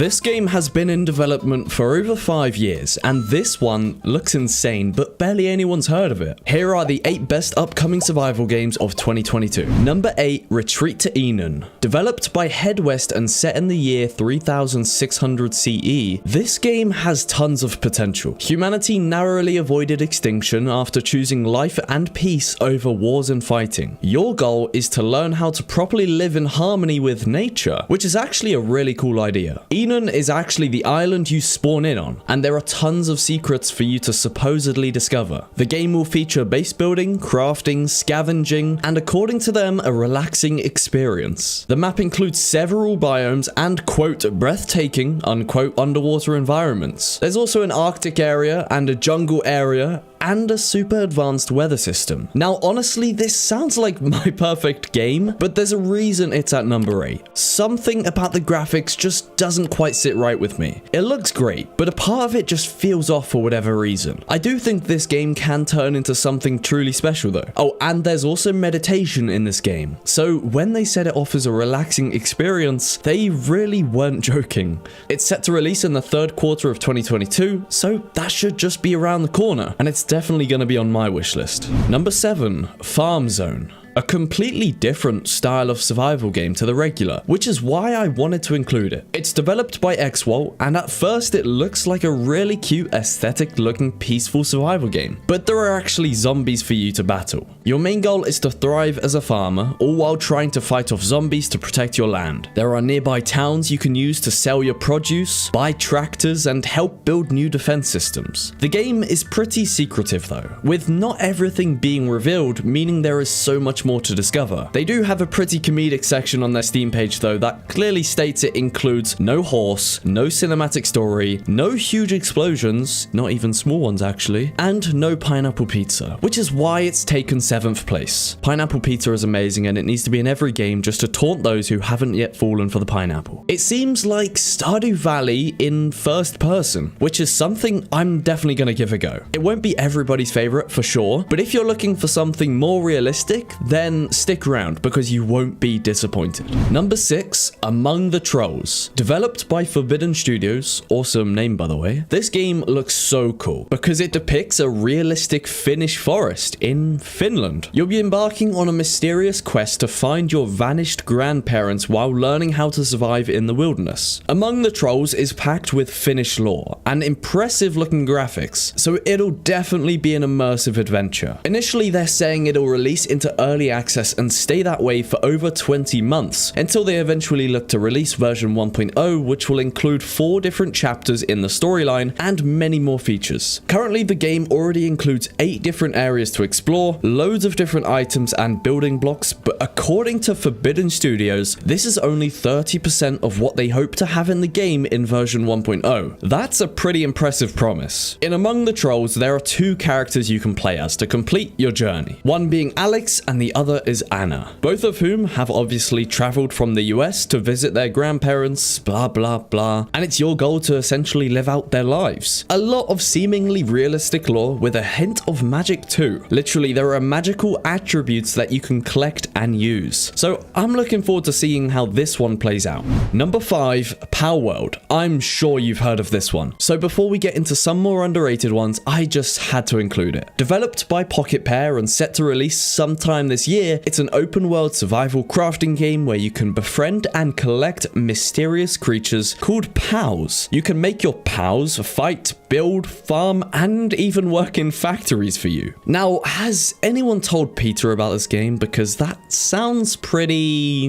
This game has been in development for over 5 years, and this one looks insane, but barely anyone's heard of it. Here are the 8 best upcoming survival games of 2022. Number 8, Retreat to Enon. Developed by Headwest and set in the year 3600 CE, this game has tons of potential. Humanity narrowly avoided extinction after choosing life and peace over wars and fighting. Your goal is to learn how to properly live in harmony with nature, which is actually a really cool idea. Enon is actually the island you spawn in on, and there are tons of secrets for you to supposedly discover. The game will feature base building, crafting, scavenging, and according to them, a relaxing experience. The map includes several biomes and quote breathtaking unquote underwater environments. There's also an Arctic area and a jungle area and a super advanced weather system. Now, honestly, this sounds like my perfect game, but there's a reason it's at number 8. Something about the graphics just doesn't quite sit right with me. It looks great, but a part of it just feels off for whatever reason. I do think this game can turn into something truly special though. Oh, and there's also meditation in this game. So when they said it offers a relaxing experience, they really weren't joking. It's set to release in the 3rd quarter of 2022, so that should just be around the corner, and it's definitely going to be on my wish list. Number 7, Farm Zone. A completely different style of survival game to the regular, which is why I wanted to include it. It's developed by Xwalt, and at first it looks like a really cute aesthetic looking peaceful survival game, but there are actually zombies for you to battle. Your main goal is to thrive as a farmer, all while trying to fight off zombies to protect your land. There are nearby towns you can use to sell your produce, buy tractors, and help build new defense systems. The game is pretty secretive though, with not everything being revealed, meaning there is so much more to discover. They do have a pretty comedic section on their Steam page though that clearly states it includes no horse, no cinematic story, no huge explosions, not even small ones actually, and no pineapple pizza, which is why it's taken 7th place. Pineapple pizza is amazing and it needs to be in every game just to taunt those who haven't yet fallen for the pineapple. It seems like Stardew Valley in first person, which is something I'm definitely gonna give a go. It won't be everybody's favorite for sure, but if you're looking for something more realistic, then stick around because you won't be disappointed. Number 6, Among the Trolls. Developed by Forbidden Studios, awesome name by the way, this game looks so cool because it depicts a realistic Finnish forest in Finland. You'll be embarking on a mysterious quest to find your vanished grandparents while learning how to survive in the wilderness. Among the Trolls is packed with Finnish lore and impressive looking graphics, so it'll definitely be an immersive adventure. Initially, they're saying it'll release into early access and stay that way for over 20 months until they eventually look to release version 1.0, which will include 4 different chapters in the storyline and many more features. Currently, the game already includes 8 different areas to explore, loads of different items and building blocks, but according to Forbidden Studios, this is only 30% of what they hope to have in the game in version 1.0. That's a pretty impressive promise. In Among the Trolls, there are 2 characters you can play as to complete your journey, one being Alex and the other is Anna, both of whom have obviously traveled from the US to visit their grandparents, blah blah blah, and it's your goal to essentially live out their lives. A lot of seemingly realistic lore with a hint of magic too. Literally, there are magical attributes that you can collect and use. So I'm looking forward to seeing how this one plays out. Number 5, Palworld. I'm sure you've heard of this one. So before we get into some more underrated ones, I just had to include it. Developed by Pocket Pair and set to release sometime this year, it's an open world survival crafting game where you can befriend and collect mysterious creatures called pals. You can make your pals fight, build, farm, and even work in factories for you. Now, has anyone told Peter about this game? Because that sounds pretty...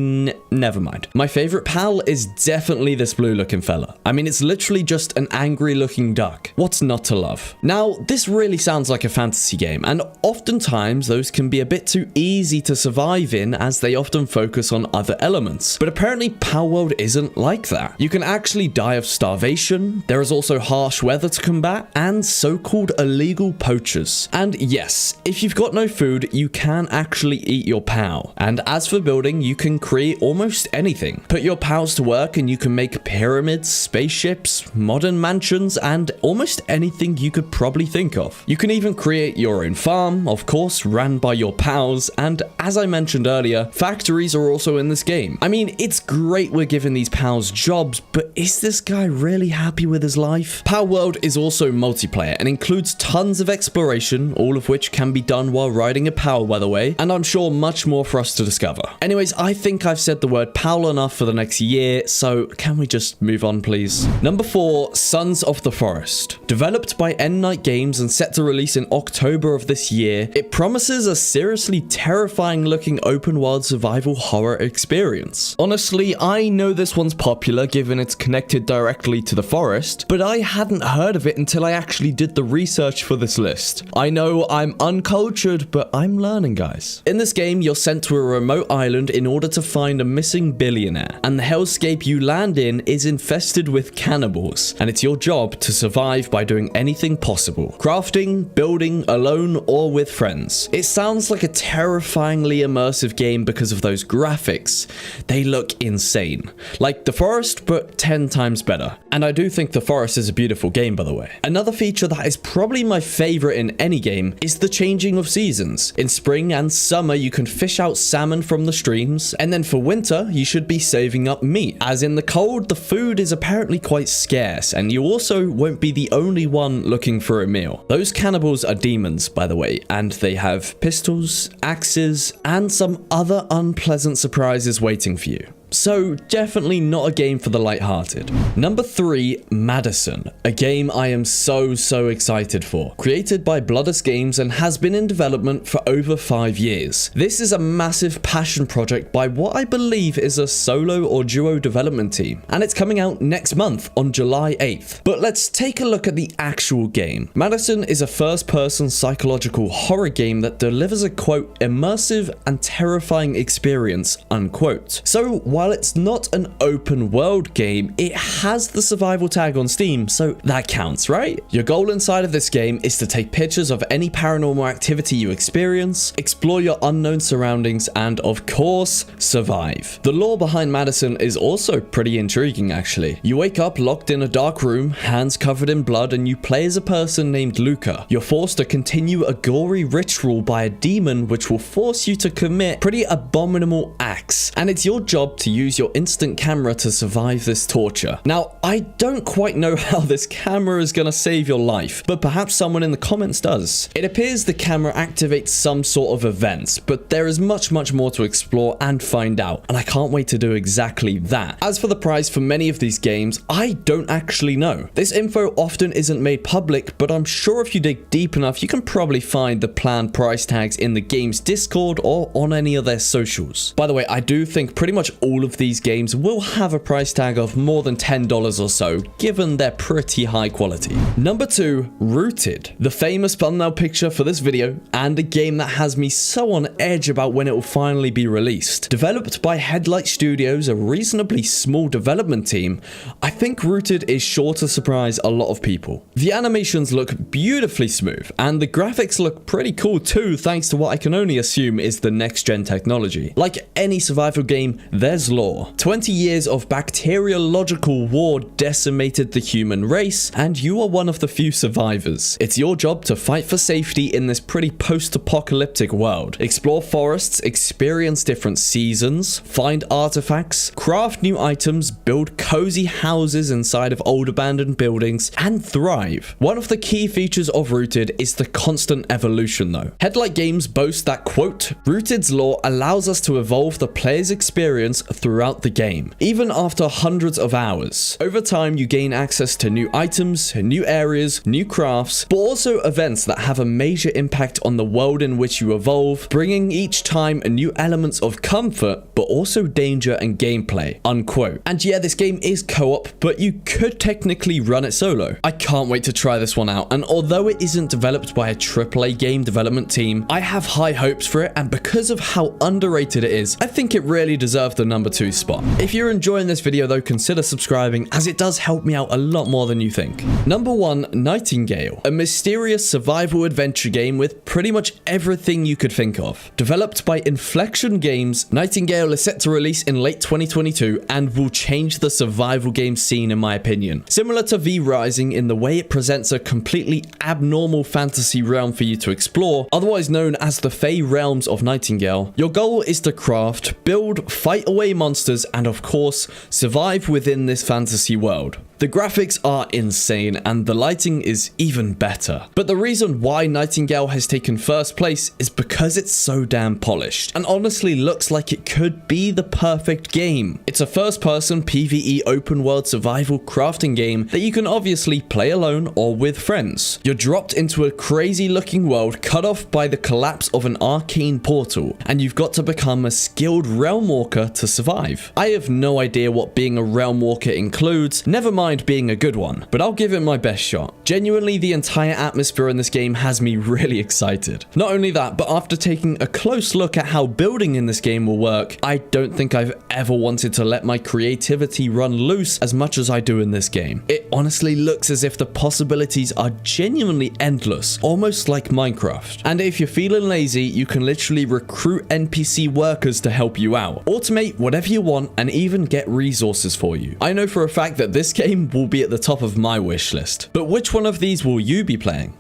never mind. My favorite pal is definitely this blue looking fella. I mean, it's literally just an angry looking duck. What's not to love? Now, this really sounds like a fantasy game, and oftentimes those can be a bit too easy to survive in as they often focus on other elements. But apparently Palworld isn't like that. You can actually die of starvation, there is also harsh weather to combat, and so-called illegal poachers. And yes, if you've got no food, you can actually eat your pal. And as for building, you can create almost anything. Put your pals to work and you can make pyramids, spaceships, modern mansions, and almost anything you could probably think of. You can even create your own farm, of course, ran by your pals, and as I mentioned earlier, factories are also in this game. I mean, it's great we're giving these pals jobs, but is this guy really happy with his life? Palworld is also multiplayer and includes tons of exploration, all of which can be done while riding a pal, by the way, and I'm sure much more for us to discover. Anyways, I think I've said the word pal enough for the next year, so can we just move on, please? Number 4, Sons of the Forest. Developed by Endnight Games and set to release in October of this year, it promises a seriously terrifying looking open world survival horror experience. Honestly, I know this one's popular given it's connected directly to the forest, but I hadn't heard of it until I actually did the research for this list. I know I'm uncultured, but I'm learning, guys. In this game, you're sent to a remote island in order to find a missing billionaire, and the hellscape you land in is infested with cannibals, and it's your job to survive by doing anything possible. Crafting, building, alone, or with friends. It sounds like a terrifyingly immersive game because of those graphics. They look insane. Like The Forest, but 10 times better. And I do think The Forest is a beautiful game, by the way. Another feature that is probably my favorite in any game is the changing of seasons. In spring and summer, you can fish out salmon from the streams, and then for winter, you should be saving up meat. As in the cold, the food is apparently quite scarce, and you also won't be the only one looking for a meal. Those cannibals are demons, by the way, and they have pistols, axes, and some other unpleasant surprises waiting for you. So definitely not a game for the lighthearted. Number 3, Madison, a game I am so excited for. Created by Bloodus Games and has been in development for over 5 years. This is a massive passion project by what I believe is a solo or duo development team, and it's coming out next month on July 8th. But let's take a look at the actual game. Madison is a first-person psychological horror game that delivers a quote immersive and terrifying experience unquote. So while it's not an open world game, it has the survival tag on Steam, so that counts, right? Your goal inside of this game is to take pictures of any paranormal activity you experience, explore your unknown surroundings, and of course, survive. The lore behind Madison is also pretty intriguing, actually. You wake up locked in a dark room, hands covered in blood, and you play as a person named Luca. You're forced to continue a gory ritual by a demon which will force you to commit pretty abominable acts, and it's your job to use your instant camera to survive this torture. Now, I don't quite know how this camera is gonna save your life, but perhaps someone in the comments does. It appears the camera activates some sort of events, but there is much more to explore and find out, and I can't wait to do exactly that. As for the price for many of these games, I don't actually know. This info often isn't made public, but I'm sure if you dig deep enough, you can probably find the planned price tags in the game's Discord or on any of their socials. By the way, I do think pretty much all of these games will have a price tag of more than $10 or so, given their pretty high quality. Number 2, Rooted, the famous thumbnail picture for this video, and a game that has me so on edge about when it will finally be released. Developed by Headlight Studios, a reasonably small development team, I think Rooted is sure to surprise a lot of people. The animations look beautifully smooth, and the graphics look pretty cool too, thanks to what I can only assume is the next-gen technology. Like any survival game, there's lore. 20 years of bacteriological war decimated the human race, and you are one of the few survivors. It's your job to fight for safety in this pretty post-apocalyptic world. Explore forests, experience different seasons, find artifacts, craft new items, build cozy houses inside of old abandoned buildings, and thrive. One of the key features of Rooted is the constant evolution though. Headlight Games boast that, quote, Rooted's lore allows us to evolve the player's experience throughout the game, even after hundreds of hours. Over time, you gain access to new items, new areas, new crafts, but also events that have a major impact on the world in which you evolve, bringing each time new elements of comfort, but also danger and gameplay, unquote. And yeah, this game is co-op, but you could technically run it solo. I can't wait to try this one out, and although it isn't developed by a AAA game development team, I have high hopes for it, and because of how underrated it is, I think it really deserved the number number 2 spot. If you're enjoying this video though, consider subscribing as it does help me out a lot more than you think. Number 1, Nightingale, a mysterious survival adventure game with pretty much everything you could think of. Developed by Inflection Games, Nightingale is set to release in late 2022 and will change the survival game scene in my opinion. Similar to V Rising in the way it presents a completely abnormal fantasy realm for you to explore, otherwise known as the Fey Realms of Nightingale. Your goal is to craft, build, fight away monsters, and of course, survive within this fantasy world. The graphics are insane and the lighting is even better. But the reason why Nightingale has taken first place is because it's so damn polished and honestly looks like it could be the perfect game. It's a first-person PvE open-world survival crafting game that you can obviously play alone or with friends. You're dropped into a crazy-looking world cut off by the collapse of an arcane portal, and you've got to become a skilled realm walker to survive. I have no idea what being a realm walker includes, never mind being a good one, but I'll give it my best shot. Genuinely, the entire atmosphere in this game has me really excited. Not only that, but after taking a close look at how building in this game will work, I don't think I've ever wanted to let my creativity run loose as much as I do in this game. It honestly looks as if the possibilities are genuinely endless, almost like Minecraft. And if you're feeling lazy, you can literally recruit NPC workers to help you out, automate whatever you want, and even get resources for you. I know for a fact that this game will be at the top of my wish list. But which one of these will you be playing?